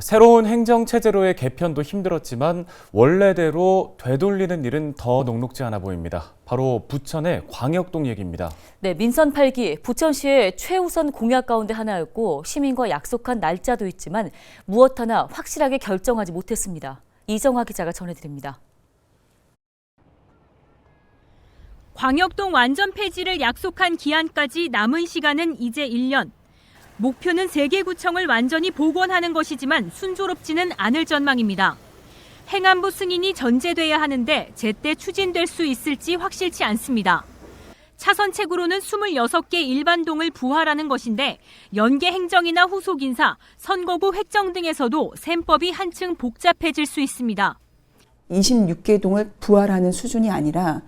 새로운 행정체제로의 개편도 힘들었지만 원래대로 되돌리는 일은 더 녹록지 않아 보입니다. 바로 부천의 광역동 얘기입니다. 네, 민선 8기 부천시의 최우선 공약 가운데 하나였고 시민과 약속한 날짜도 있지만 무엇 하나 확실하게 결정하지 못했습니다. 이정화 기자가 전해드립니다. 광역동 완전 폐지를 약속한 기한까지 남은 시간은 이제 1년. 목표는 3개 구청을 완전히 복원하는 것이지만 순조롭지는 않을 전망입니다. 행안부 승인이 전제돼야 하는데 제때 추진될 수 있을지 확실치 않습니다. 차선책으로는 26개 일반동을 부활하는 것인데 연계 행정이나 후속 인사, 선거구 획정 등에서도 셈법이 한층 복잡해질 수 있습니다. 26개 동을 부활하는 수준이 아니라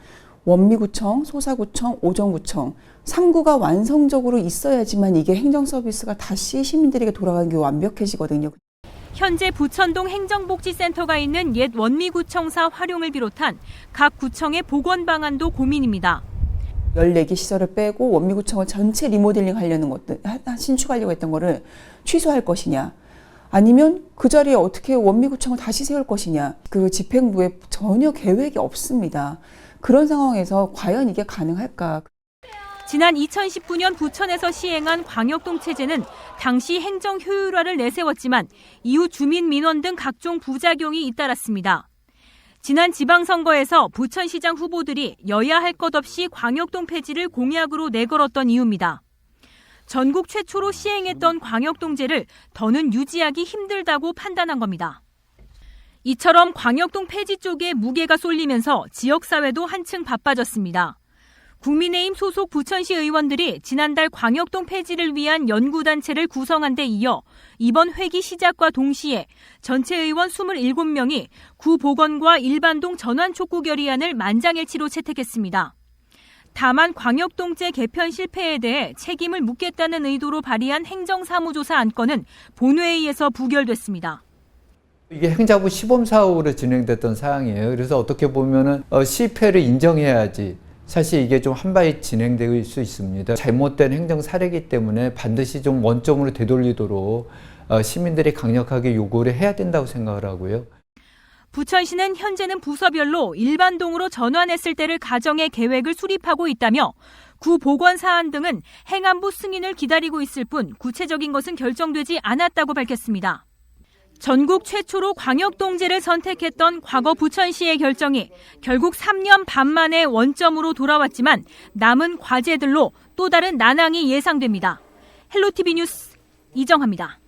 원미구청, 소사구청, 오정구청 3구가 완성적으로 있어야지만 이게 행정 서비스가 다시 시민들에게 돌아가는 게 완벽해지거든요. 현재 부천동 행정복지센터가 있는 옛 원미구청사 활용을 비롯한 각 구청의 복원 방안도 고민입니다. 14개 시설을 빼고 원미구청을 전체 리모델링 하려는 것들, 신축하려고 했던 거를 취소할 것이냐. 아니면 그 자리에 어떻게 원미구청을 다시 세울 것이냐. 그 집행부에 전혀 계획이 없습니다. 그런 상황에서 과연 이게 가능할까? 지난 2019년 부천에서 시행한 광역동 체제는 당시 행정 효율화를 내세웠지만 이후 주민 민원 등 각종 부작용이 잇따랐습니다. 지난 지방선거에서 부천시장 후보들이 여야 할 것 없이 광역동 폐지를 공약으로 내걸었던 이유입니다. 전국 최초로 시행했던 광역동제를 더는 유지하기 힘들다고 판단한 겁니다. 이처럼 광역동 폐지 쪽에 무게가 쏠리면서 지역사회도 한층 바빠졌습니다. 국민의힘 소속 부천시 의원들이 지난달 광역동 폐지를 위한 연구단체를 구성한 데 이어 이번 회기 시작과 동시에 전체 의원 27명이 구 복원과 일반동 전환 촉구 결의안을 만장일치로 채택했습니다. 다만 광역동제 개편 실패에 대해 책임을 묻겠다는 의도로 발의한 행정사무조사 안건은 본회의에서 부결됐습니다. 이게 행자부 시범사업으로 진행됐던 사항이에요. 그래서 어떻게 보면은 실패를 인정해야지 사실 이게 좀 한 발이 진행될 수 있습니다. 잘못된 행정 사례이기 때문에 반드시 좀 원점으로 되돌리도록 시민들이 강력하게 요구를 해야 된다고 생각을 하고요. 부천시는 현재는 부서별로 일반동으로 전환했을 때를 가정해 계획을 수립하고 있다며 구 복원 사안 등은 행안부 승인을 기다리고 있을 뿐 구체적인 것은 결정되지 않았다고 밝혔습니다. 전국 최초로 광역동제를 선택했던 과거 부천시의 결정이 결국 3년 반 만에 원점으로 돌아왔지만 남은 과제들로 또 다른 난항이 예상됩니다. 헬로티비 뉴스 이정화입니다.